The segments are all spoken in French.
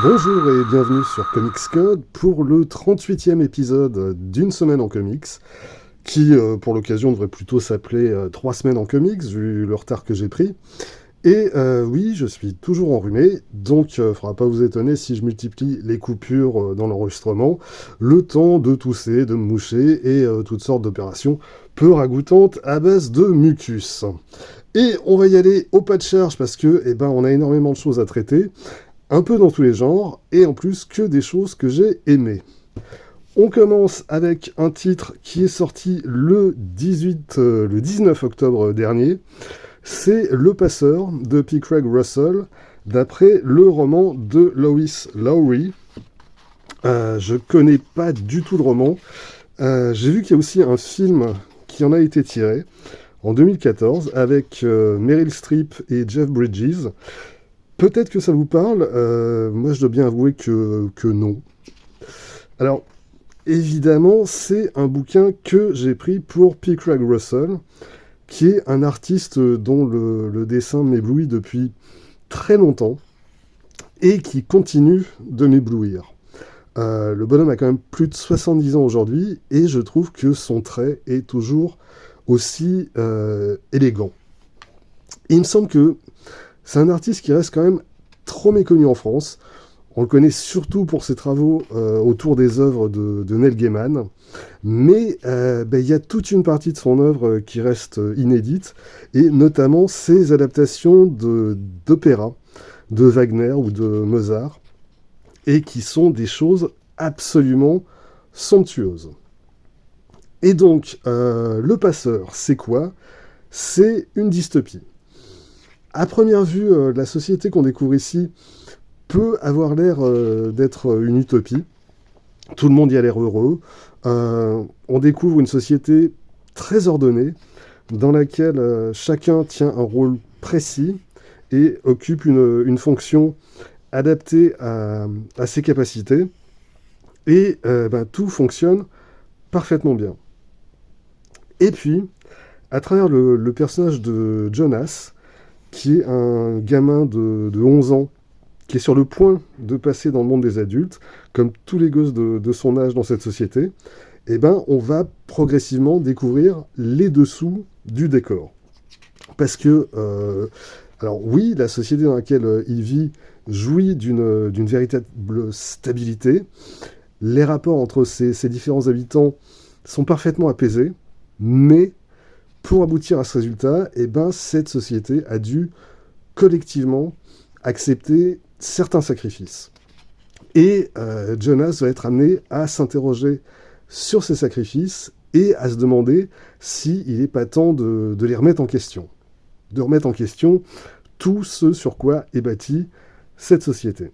Bonjour et bienvenue sur Comics Code pour le 38e épisode d'une semaine en comics, qui pour l'occasion devrait plutôt s'appeler 3 semaines en comics, vu le retard que j'ai pris. Et oui, je suis toujours enrhumé, donc faudra pas vous étonner si je multiplie les coupures dans l'enregistrement, le temps de tousser, de me moucher et toutes sortes d'opérations peu ragoûtantes à base de mucus. Et on va y aller au pas de charge parce que, on a énormément de choses à traiter, un peu dans tous les genres, et en plus que des choses que j'ai aimées. On commence avec un titre qui est sorti le 19 octobre dernier. C'est Le Passeur de P. Craig Russell, d'après le roman de Lois Lowry. Je connais pas du tout le roman. J'ai vu qu'il y a aussi un film qui en a été tiré en 2014 avec Meryl Streep et Jeff Bridges. Peut-être que ça vous parle, moi je dois bien avouer que non. Alors, évidemment, c'est un bouquin que j'ai pris pour P. Craig Russell, qui est un artiste dont le dessin m'éblouit depuis très longtemps, et qui continue de m'éblouir. Le bonhomme a quand même plus de 70 ans aujourd'hui, et je trouve que son trait est toujours aussi élégant. Et il me semble que c'est un artiste qui reste quand même trop méconnu en France. On le connaît surtout pour ses travaux autour des œuvres de Neil Gaiman. Mais il y a toute une partie de son œuvre qui reste inédite, et notamment ses adaptations d'opéra de Wagner ou de Mozart, et qui sont des choses absolument somptueuses. Et donc, Le Passeur, c'est quoi ? C'est une dystopie. À première vue, la société qu'on découvre ici peut avoir l'air d'être une utopie. Tout le monde y a l'air heureux. On découvre une société très ordonnée, dans laquelle chacun tient un rôle précis et occupe une fonction adaptée à ses capacités. Et tout fonctionne parfaitement bien. Et puis, à travers le personnage de Jonas, qui est un gamin de 11 ans, qui est sur le point de passer dans le monde des adultes, comme tous les gosses de son âge dans cette société, on va progressivement découvrir les dessous du décor. Parce que, alors oui, la société dans laquelle il vit jouit d'une véritable stabilité. Les rapports entre ces différents habitants sont parfaitement apaisés, mais pour aboutir à ce résultat, cette société a dû collectivement accepter certains sacrifices. Et Jonas va être amené à s'interroger sur ces sacrifices et à se demander s'il n'est pas temps de les remettre en question. De remettre en question tout ce sur quoi est bâtie cette société.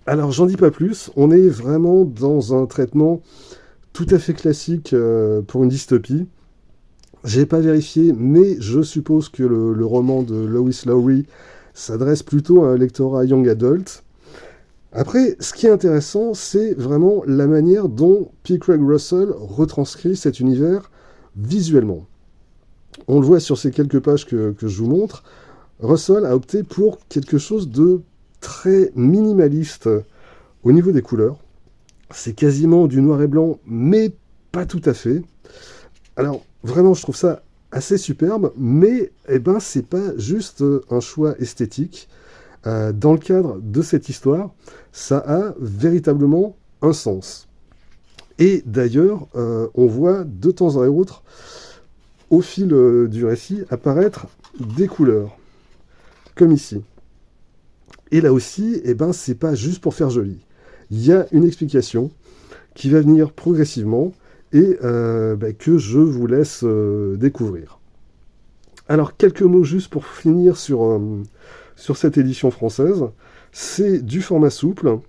Alors, j'en dis pas plus, on est vraiment dans un traitement tout à fait classique pour une dystopie. J'ai pas vérifié, mais je suppose que le roman de Lois Lowry s'adresse plutôt à un lectorat young adult. Après, ce qui est intéressant, c'est vraiment la manière dont P. Craig Russell retranscrit cet univers visuellement. On le voit sur ces quelques pages que je vous montre. Russell a opté pour quelque chose de très minimaliste au niveau des couleurs. C'est quasiment du noir et blanc, mais pas tout à fait. Alors, vraiment, je trouve ça assez superbe, mais c'est pas juste un choix esthétique. Dans le cadre de cette histoire, ça a véritablement un sens. Et d'ailleurs, on voit de temps à autre, au fil du récit, apparaître des couleurs, comme ici. Et là aussi, c'est pas juste pour faire joli. Il y a une explication qui va venir progressivement, et que je vous laisse découvrir. Alors, quelques mots juste pour finir sur cette édition française. C'est du format souple.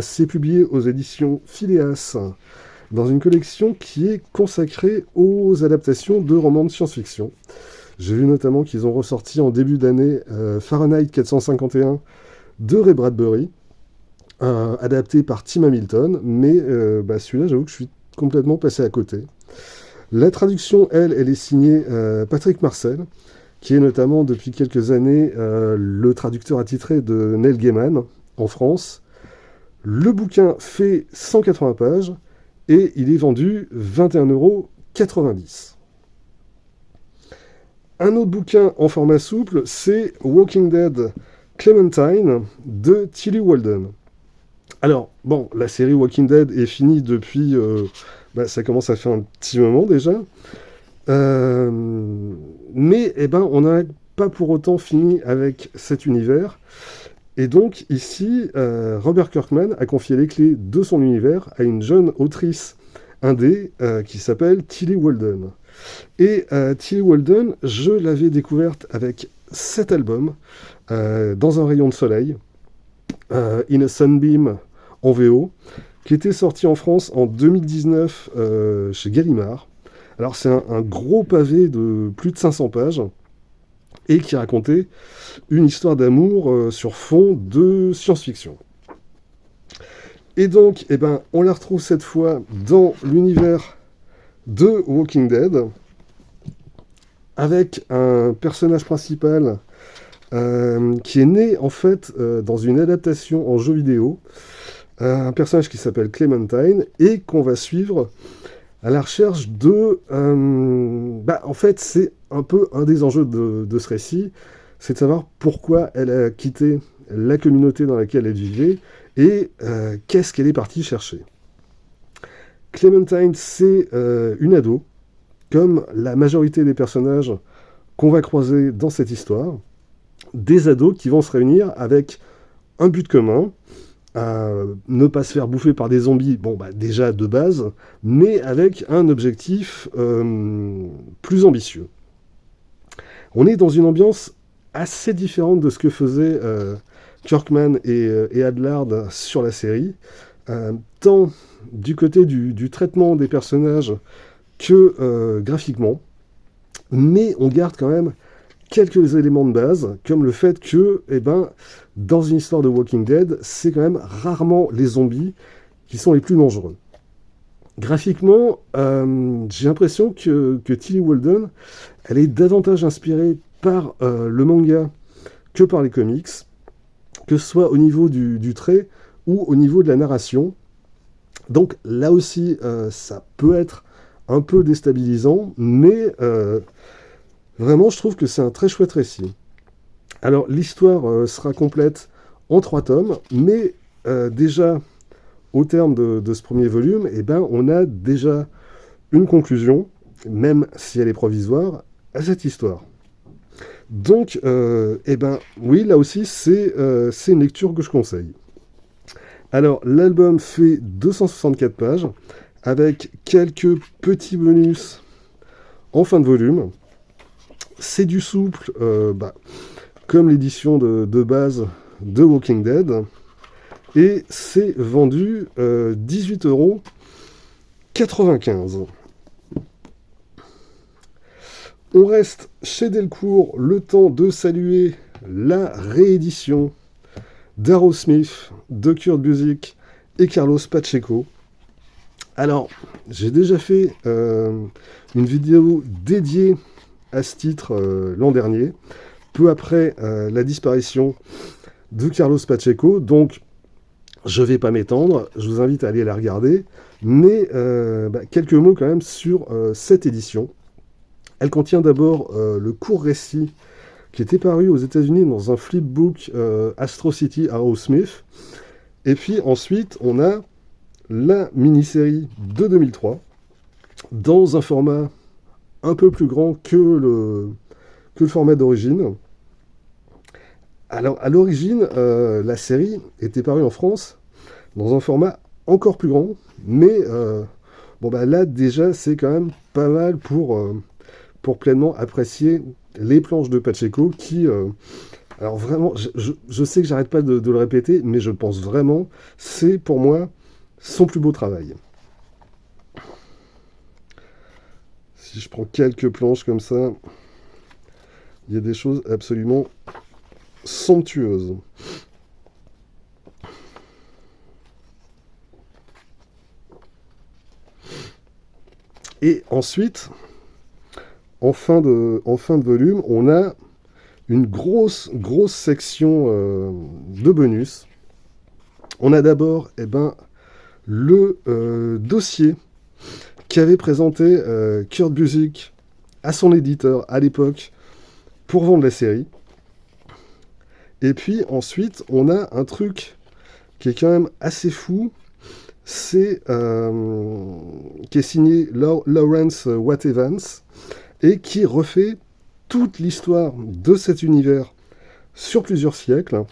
C'est publié aux éditions Phileas, dans une collection qui est consacrée aux adaptations de romans de science-fiction. J'ai vu notamment qu'ils ont ressorti en début d'année Fahrenheit 451 de Ray Bradbury, adapté par Tim Hamilton, mais celui-là, j'avoue que je suis complètement passé à côté. La traduction, elle est signée Patrick Marcel, qui est notamment depuis quelques années le traducteur attitré de Neil Gaiman, en France. Le bouquin fait 180 pages et il est vendu 21,90 €. Un autre bouquin en format souple, c'est Walking Dead Clementine de Tillie Walden. Alors, bon, la série Walking Dead est finie depuis... ça commence à faire un petit moment déjà. Mais on n'a pas pour autant fini avec cet univers. Et donc, ici, Robert Kirkman a confié les clés de son univers à une jeune autrice indé qui s'appelle Tillie Walden. Et Tillie Walden, je l'avais découverte avec cet album, Dans un rayon de soleil, In a Sunbeam en VO, qui était sorti en France en 2019 chez Gallimard. Alors c'est un gros pavé de plus de 500 pages et qui racontait une histoire d'amour sur fond de science-fiction. Et donc, on la retrouve cette fois dans l'univers de Walking Dead, avec un personnage principal qui est né en fait dans une adaptation en jeu vidéo, un personnage qui s'appelle Clementine et qu'on va suivre à la recherche de... en fait, c'est un peu un des enjeux de ce récit, c'est de savoir pourquoi elle a quitté la communauté dans laquelle elle vivait et qu'est-ce qu'elle est partie chercher. Clementine, c'est une ado, comme la majorité des personnages qu'on va croiser dans cette histoire, des ados qui vont se réunir avec un but commun, ne pas se faire bouffer par des zombies, déjà de base, mais avec un objectif plus ambitieux. On est dans une ambiance assez différente de ce que faisaient Kirkman et Adlard sur la série, tant du côté du traitement des personnages que graphiquement, mais on garde quand même quelques éléments de base, comme le fait que, dans une histoire de Walking Dead, c'est quand même rarement les zombies qui sont les plus dangereux. Graphiquement, j'ai l'impression que Tillie Walden, elle est davantage inspirée par le manga que par les comics, que ce soit au niveau du trait ou au niveau de la narration. Donc là aussi, ça peut être un peu déstabilisant, mais vraiment, je trouve que c'est un très chouette récit. Alors, l'histoire sera complète en 3 tomes, mais déjà, au terme de ce premier volume, on a déjà une conclusion, même si elle est provisoire, à cette histoire. Donc, oui, là aussi, c'est une lecture que je conseille. Alors, l'album fait 264 pages, avec quelques petits bonus en fin de volume. C'est du souple, comme l'édition de base de Walking Dead. Et c'est vendu 18,95 €. On reste chez Delcourt le temps de saluer la réédition d'Aerosmith, de Kurt Busiek et Carlos Pacheco. Alors, j'ai déjà fait une vidéo dédiée à ce titre l'an dernier, peu après la disparition de Carlos Pacheco, donc je ne vais pas m'étendre, je vous invite à aller la regarder, mais quelques mots quand même sur cette édition. Elle contient d'abord le court récit qui était paru aux États-Unis dans un flipbook Astro City Aerosmith, et puis ensuite on a la mini-série de 2003 dans un format un peu plus grand que le format d'origine. Alors, à l'origine, la série était parue en France dans un format encore plus grand, mais là, déjà, c'est quand même pas mal pour pleinement apprécier les planches de Pacheco qui... alors vraiment, je sais que j'arrête pas de le répéter, mais je pense vraiment, c'est pour moi son plus beau travail. Si je prends quelques planches comme ça, il y a des choses absolument somptueuses. Et ensuite, en fin de volume, on a une grosse section de bonus. On a d'abord le dossier qu'avait présenté Kurt Busiek à son éditeur à l'époque pour vendre la série. Et puis ensuite, on a un truc qui est quand même assez fou, qui est signé Lawrence Watt Evans et qui refait toute l'histoire de cet univers sur plusieurs siècles,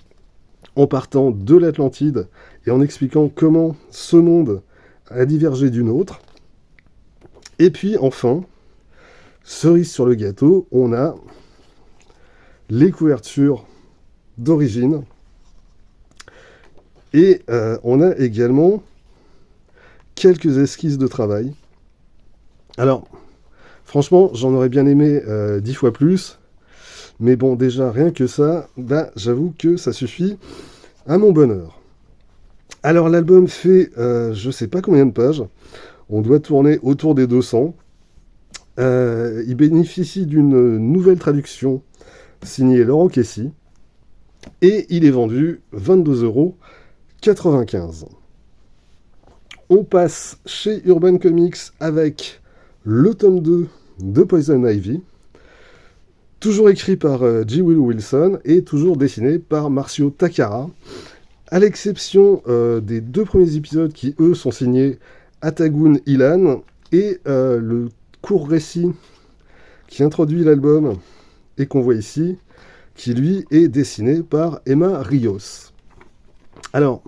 en partant de l'Atlantide et en expliquant comment ce monde a divergé d'une autre. Et puis enfin, cerise sur le gâteau, on a les couvertures d'origine. Et on a également quelques esquisses de travail. Alors, franchement, j'en aurais bien aimé 10 fois plus. Mais bon, déjà, rien que ça, j'avoue que ça suffit à mon bonheur. Alors, l'album fait, je sais pas combien de pages. On doit tourner autour des 200. Il bénéficie d'une nouvelle traduction signée Laurent Kessy. Et il est vendu 22,95 €. On passe chez Urban Comics avec le tome 2 de Poison Ivy, toujours écrit par J. Willow Wilson et toujours dessiné par Marcio Takara, à l'exception des 2 premiers épisodes qui, eux, sont signés Atagun Ilan et le court récit qui introduit l'album et qu'on voit ici, qui lui est dessiné par Emma Rios. Alors,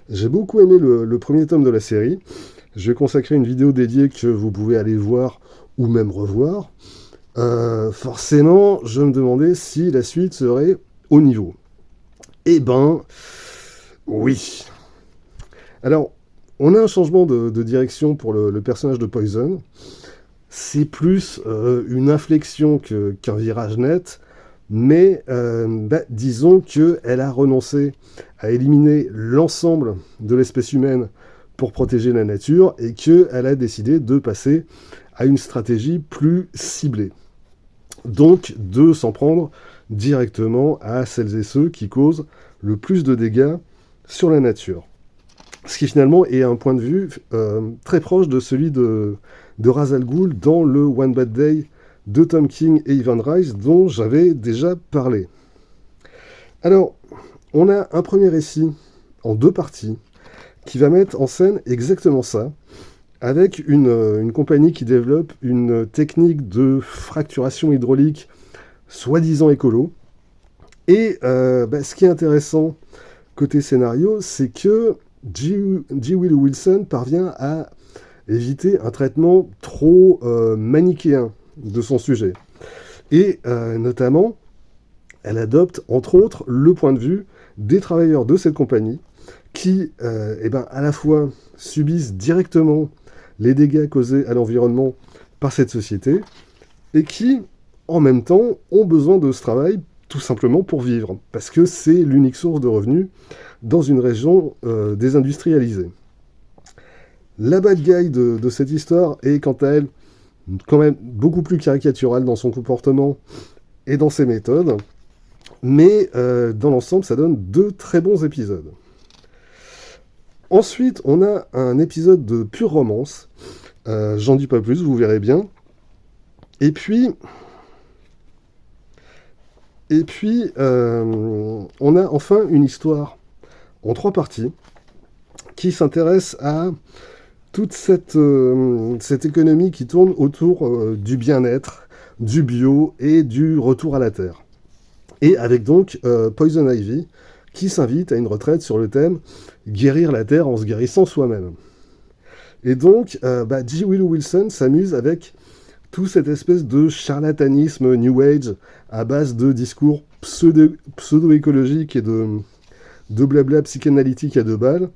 j'ai beaucoup aimé le premier tome de la série. Je vais consacrer une vidéo dédiée que vous pouvez aller voir ou même revoir. Forcément, je me demandais si la suite serait au niveau. Eh ben, oui. Alors, on a un changement de direction pour le personnage de Poison. C'est plus une inflexion qu'un virage net. Mais disons qu'elle a renoncé à éliminer l'ensemble de l'espèce humaine pour protéger la nature et qu'elle a décidé de passer à une stratégie plus ciblée. Donc de s'en prendre directement à celles et ceux qui causent le plus de dégâts sur la nature. Ce qui finalement est un point de vue très proche de celui de Ra's al Ghul dans le One Bad Day de Tom King et Ivan Reis, dont j'avais déjà parlé. Alors, on a un premier récit en 2 parties qui va mettre en scène exactement ça, avec une compagnie qui développe une technique de fracturation hydraulique soi-disant écolo. Et ce qui est intéressant côté scénario, c'est que J. Willow Wilson parvient à éviter un traitement trop manichéen de son sujet. Et notamment, elle adopte, entre autres, le point de vue des travailleurs de cette compagnie qui, à la fois subissent directement les dégâts causés à l'environnement par cette société et qui, en même temps, ont besoin de ce travail tout simplement pour vivre, parce que c'est l'unique source de revenus dans une région désindustrialisée. La bad guy de cette histoire est, quant à elle, quand même beaucoup plus caricatural dans son comportement et dans ses méthodes, mais dans l'ensemble, ça donne 2 très bons épisodes. Ensuite, on a un épisode de pure romance. J'en dis pas plus, vous verrez bien. Et puis, on a enfin une histoire en 3 parties qui s'intéresse à toute cette économie qui tourne autour du bien-être, du bio et du retour à la Terre. Et avec donc Poison Ivy qui s'invite à une retraite sur le thème « Guérir la Terre en se guérissant soi-même ». Et donc, J. Willow Wilson s'amuse avec toute cette espèce de charlatanisme New Age à base de discours pseudo-écologiques et de blabla psychanalytique à 2 balles.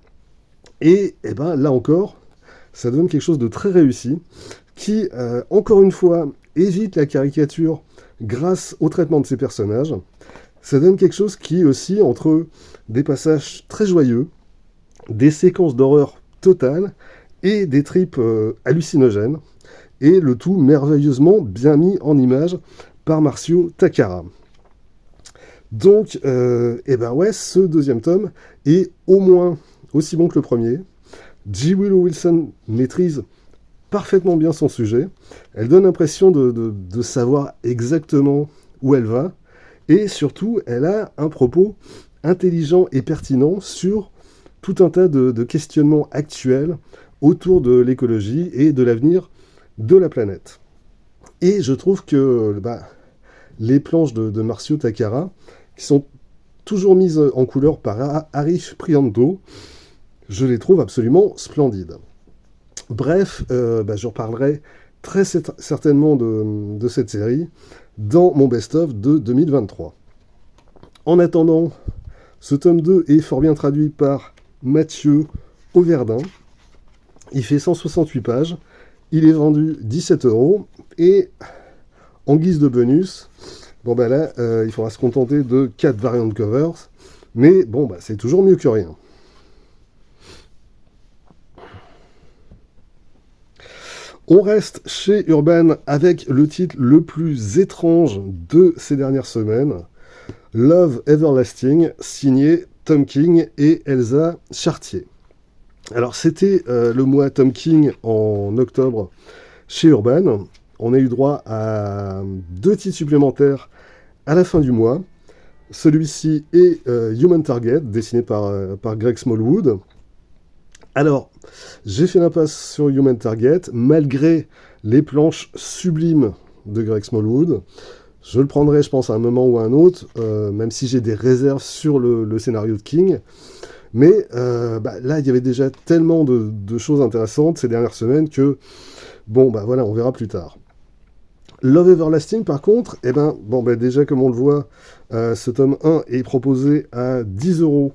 Et là encore, ça donne quelque chose de très réussi, qui, encore une fois, évite la caricature grâce au traitement de ses personnages. Ça donne quelque chose qui aussi, entre des passages très joyeux, des séquences d'horreur totales, et des tripes hallucinogènes, et le tout merveilleusement bien mis en image par Marcio Takara. Donc, et ben ouais, ce deuxième tome est au moins aussi bon que le premier. J. Willow Wilson maîtrise parfaitement bien son sujet. Elle donne l'impression de savoir exactement où elle va. Et surtout, elle a un propos intelligent et pertinent sur tout un tas de questionnements actuels autour de l'écologie et de l'avenir de la planète. Et je trouve que les planches de Marcio Takara, qui sont toujours mises en couleur par Arif Prianto, je les trouve absolument splendides. Bref, je reparlerai très certainement de cette série dans mon best-of de 2023. En attendant, ce tome 2 est fort bien traduit par Mathieu Auverdin. Il fait 168 pages. Il est vendu 17 € et en guise de bonus, il faudra se contenter de 4 variant covers, mais c'est toujours mieux que rien. On reste chez Urban avec le titre le plus étrange de ces dernières semaines, Love Everlasting, signé Tom King et Elsa Chartier. Alors c'était le mois Tom King en octobre chez Urban. On a eu droit à 2 titres supplémentaires à la fin du mois. Celui-ci est Human Target, dessiné par Greg Smallwood. Alors, j'ai fait l'impasse sur Human Target, malgré les planches sublimes de Greg Smallwood. Je le prendrai, je pense, à un moment ou à un autre, même si j'ai des réserves sur le scénario de King. Mais là, il y avait déjà tellement de choses intéressantes ces dernières semaines que, on verra plus tard. Love Everlasting, par contre, déjà, comme on le voit, ce tome 1 est proposé à 10 €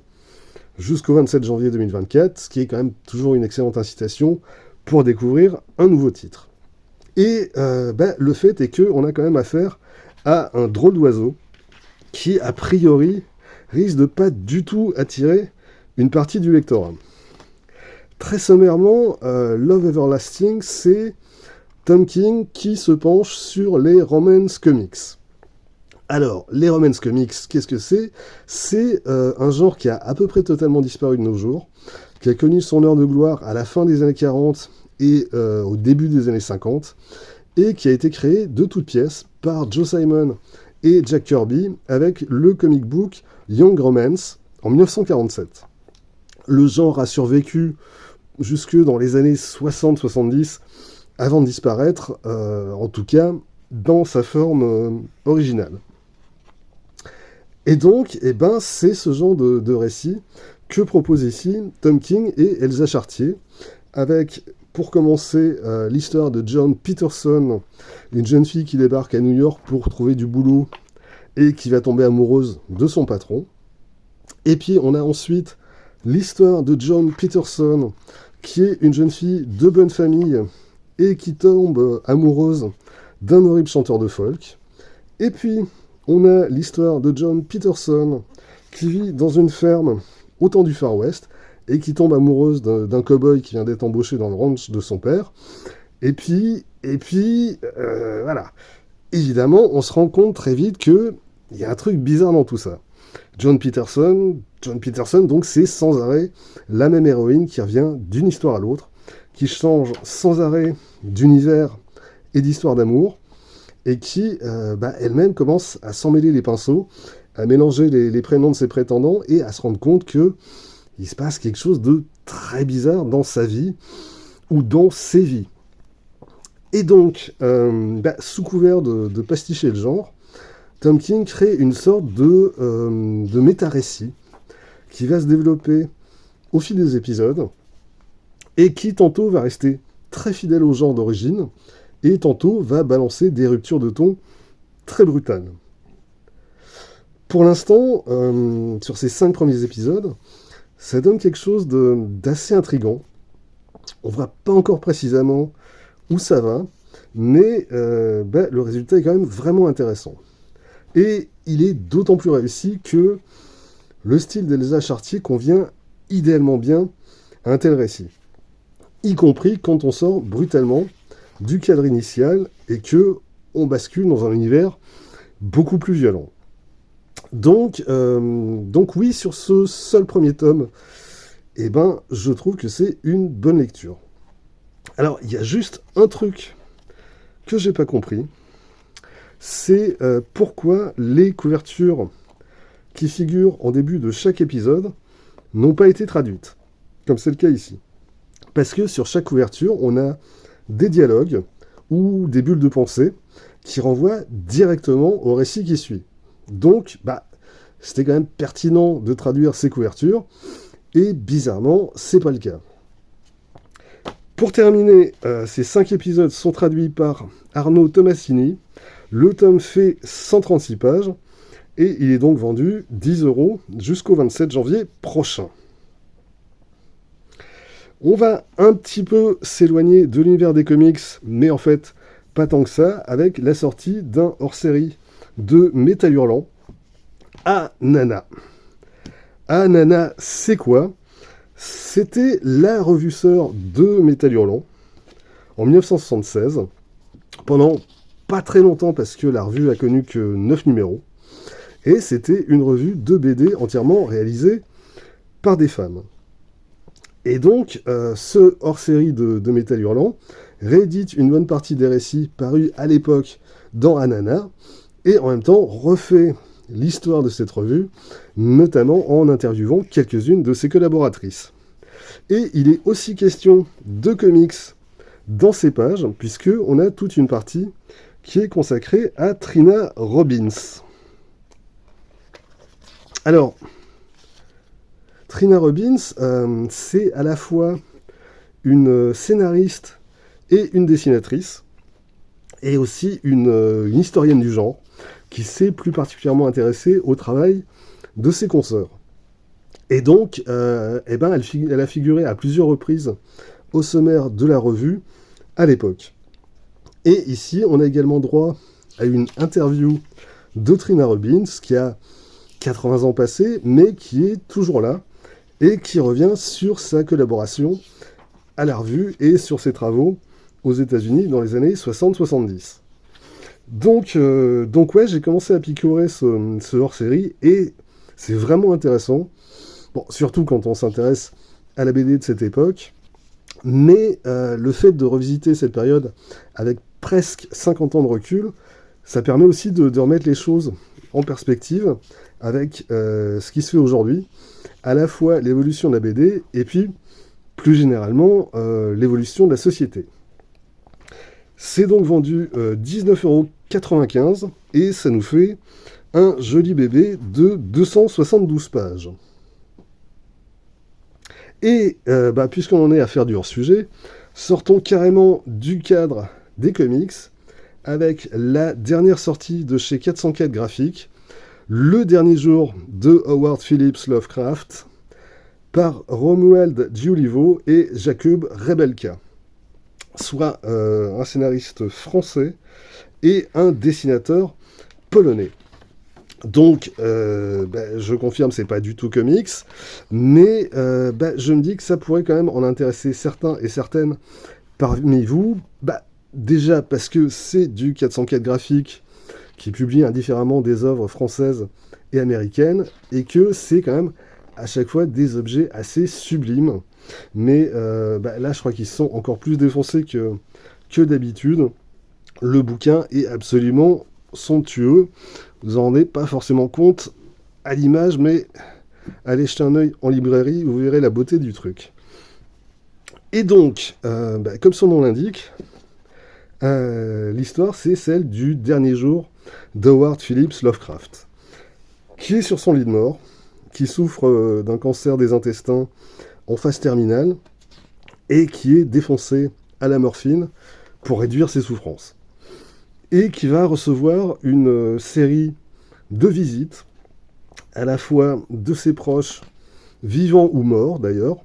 jusqu'au 27 janvier 2024, ce qui est quand même toujours une excellente incitation pour découvrir un nouveau titre. Et le fait est qu'on a quand même affaire à un drôle d'oiseau qui, a priori, risque de pas du tout attirer une partie du lectorat. Très sommairement, Love Everlasting, c'est Tom King qui se penche sur les romance comics. Alors, les romance comics, qu'est-ce que c'est ? C'est un genre qui a à peu près totalement disparu de nos jours, qui a connu son heure de gloire à la fin des années 40 et au début des années 50, et qui a été créé de toutes pièces par Joe Simon et Jack Kirby avec le comic book Young Romance en 1947. Le genre a survécu jusque dans les années 60-70 avant de disparaître, en tout cas dans sa forme originale. Et donc, c'est ce genre de récit que propose ici Tom King et Elsa Chartier, avec, pour commencer, l'histoire de John Peterson, une jeune fille qui débarque à New York pour trouver du boulot et qui va tomber amoureuse de son patron. Et puis, on a ensuite l'histoire de John Peterson, qui est une jeune fille de bonne famille et qui tombe amoureuse d'un horrible chanteur de folk. Et puis, on a l'histoire de John Peterson, qui vit dans une ferme au temps du Far West, et qui tombe amoureuse d'un cow-boy qui vient d'être embauché dans le ranch de son père. Et puis, voilà. Évidemment, on se rend compte très vite qu'il y a un truc bizarre dans tout ça. John Peterson, donc, c'est sans arrêt la même héroïne qui revient d'une histoire à l'autre, qui change sans arrêt d'univers et d'histoire d'amour, et qui, elle-même, commence à s'emmêler les pinceaux, à mélanger les prénoms de ses prétendants, et à se rendre compte qu'il se passe quelque chose de très bizarre dans sa vie, ou dans ses vies. Et donc, sous couvert de pasticher le genre, Tom King crée une sorte de méta-récit qui va se développer au fil des épisodes, et qui tantôt va rester très fidèle au genre d'origine, et tantôt va balancer des ruptures de ton très brutales. Pour l'instant, sur ces 5 premiers épisodes, ça donne quelque chose d'assez intriguant. On ne voit pas encore précisément où ça va, mais le résultat est quand même vraiment intéressant. Et il est d'autant plus réussi que le style d'Elsa Chartier convient idéalement bien à un tel récit, y compris quand on sort brutalement du cadre initial et que on bascule dans un univers beaucoup plus violent. Donc oui, sur ce seul premier tome, eh ben, je trouve que c'est une bonne lecture. Alors, il y a juste un truc que j'ai pas compris, c'est pourquoi les couvertures qui figurent en début de chaque épisode n'ont pas été traduites, comme c'est le cas ici. Parce que sur chaque couverture, on a des dialogues ou des bulles de pensée qui renvoient directement au récit qui suit. Donc, c'était quand même pertinent de traduire ces couvertures, et bizarrement, c'est pas le cas. Pour terminer, ces 5 épisodes sont traduits par Arnaud Tomasini. Le tome fait 136 pages, et il est donc vendu 10 € jusqu'au 27 janvier prochain. On va un petit peu s'éloigner de l'univers des comics, mais en fait, pas tant que ça, avec la sortie d'un hors-série de Métal Hurlant, Ah Nana. Ah Nana, c'est quoi ? C'était la revue sœur de Métal Hurlant, en 1976, pendant pas très longtemps, parce que la revue a connu que 9 numéros, et c'était une revue de BD entièrement réalisée par des femmes. Et donc, ce hors-série de Métal Hurlant réédite une bonne partie des récits parus à l'époque dans Ah Nana, et en même temps refait l'histoire de cette revue, notamment en interviewant quelques-unes de ses collaboratrices. Et il est aussi question de comics dans ces pages, puisqu'on a toute une partie qui est consacrée à Trina Robbins. Alors, Trina Robbins, c'est à la fois une scénariste et une dessinatrice, et aussi une historienne du genre, qui s'est plus particulièrement intéressée au travail de ses consoeurs. Et donc, elle a figuré à plusieurs reprises au sommaire de la revue à l'époque. Et ici, on a également droit à une interview de Trina Robbins, qui a 80 ans passés, mais qui est toujours là, et qui revient sur sa collaboration à la revue et sur ses travaux aux États-Unis dans les années 60-70. Donc ouais, j'ai commencé à picorer ce hors-série, et c'est vraiment intéressant. Bon, surtout quand on s'intéresse à la BD de cette époque. Mais le fait de revisiter cette période avec presque 50 ans de recul, ça permet aussi de remettre les choses en perspective avec ce qui se fait aujourd'hui, à la fois l'évolution de la BD et puis plus généralement l'évolution de la société. C'est donc vendu 19,95 € et ça nous fait un joli bébé de 272 pages. Et puisqu'on en est à faire du hors-sujet, sortons carrément du cadre des comics avec la dernière sortie de chez 404 Graphiques, Le dernier jour de Howard Phillips Lovecraft, par Romuald Giulivo et Jakub Rebelka, soit un scénariste français et un dessinateur polonais. Donc, je confirme, c'est pas du tout comics, mais je me dis que ça pourrait quand même en intéresser certains et certaines parmi vous. Déjà parce que c'est du 404 Graphiques qui publie indifféremment des œuvres françaises et américaines, et que c'est quand même à chaque fois des objets assez sublimes. Mais là, je crois qu'ils sont encore plus défoncés que d'habitude. Le bouquin est absolument somptueux. Vous en rendez pas forcément compte à l'image, mais allez jeter un œil en librairie, vous verrez la beauté du truc. Et donc, comme son nom l'indique, l'histoire, c'est celle du dernier jour d'Howard Phillips Lovecraft, qui est sur son lit de mort, qui souffre d'un cancer des intestins en phase terminale, et qui est défoncé à la morphine pour réduire ses souffrances. Et qui va recevoir une série de visites, à la fois de ses proches, vivants ou morts d'ailleurs,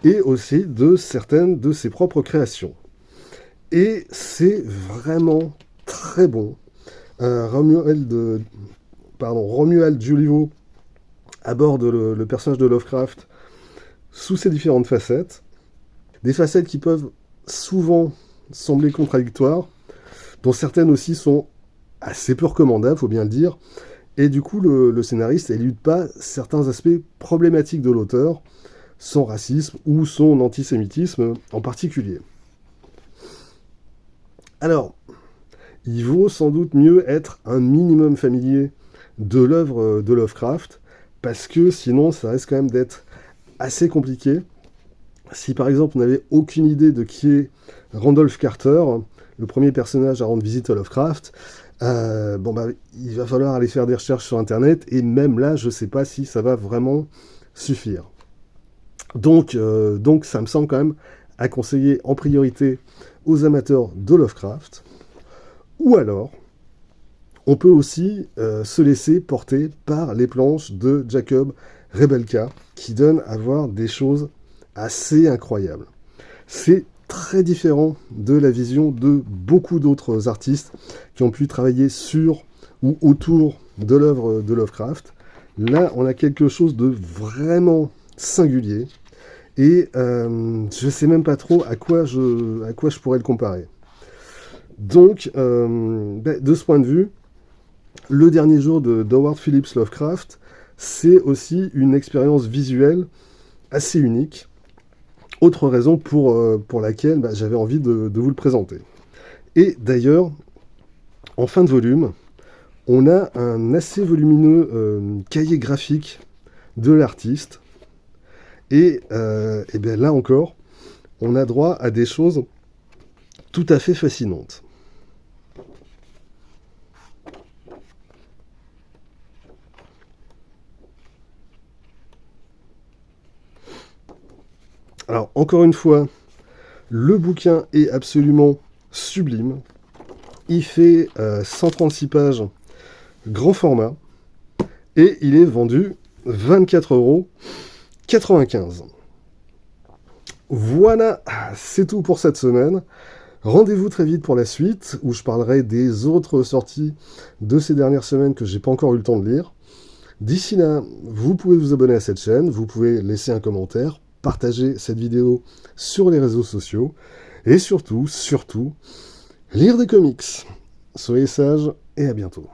et aussi de certaines de ses propres créations. Et c'est vraiment très bon. Romuald Giulivo aborde le personnage de Lovecraft sous ses différentes facettes. Des facettes qui peuvent souvent sembler contradictoires, dont certaines aussi sont assez peu recommandables, faut bien le dire. Et du coup, le scénariste élude pas certains aspects problématiques de l'auteur, son racisme ou son antisémitisme en particulier. Alors, il vaut sans doute mieux être un minimum familier de l'œuvre de Lovecraft, parce que sinon ça risque quand même d'être assez compliqué. Si par exemple on n'avait aucune idée de qui est Randolph Carter, le premier personnage à rendre visite à Lovecraft, il va falloir aller faire des recherches sur internet, et même là je ne sais pas si ça va vraiment suffire. Donc ça me semble quand même à conseiller en priorité aux amateurs de Lovecraft. Ou alors, on peut aussi se laisser porter par les planches de Jacob Rebelka, qui donnent à voir des choses assez incroyables. C'est très différent de la vision de beaucoup d'autres artistes qui ont pu travailler sur ou autour de l'œuvre de Lovecraft. Là, on a quelque chose de vraiment singulier, et je ne sais même pas trop à quoi je pourrais le comparer. Donc, de ce point de vue, le dernier jour de Howard Phillips Lovecraft, c'est aussi une expérience visuelle assez unique. Autre raison pour laquelle j'avais envie de vous le présenter. Et d'ailleurs, en fin de volume, on a un assez volumineux cahier graphique de l'artiste. Et bien là encore, on a droit à des choses tout à fait fascinantes. Alors, encore une fois, le bouquin est absolument sublime. Il fait 136 pages, grand format, et il est vendu 24,95 €. Voilà, c'est tout pour cette semaine. Rendez-vous très vite pour la suite, où je parlerai des autres sorties de ces dernières semaines que j'ai pas encore eu le temps de lire. D'ici là, vous pouvez vous abonner à cette chaîne, vous pouvez laisser un commentaire, partager cette vidéo sur les réseaux sociaux, et surtout, lire des comics. Soyez sages et à bientôt.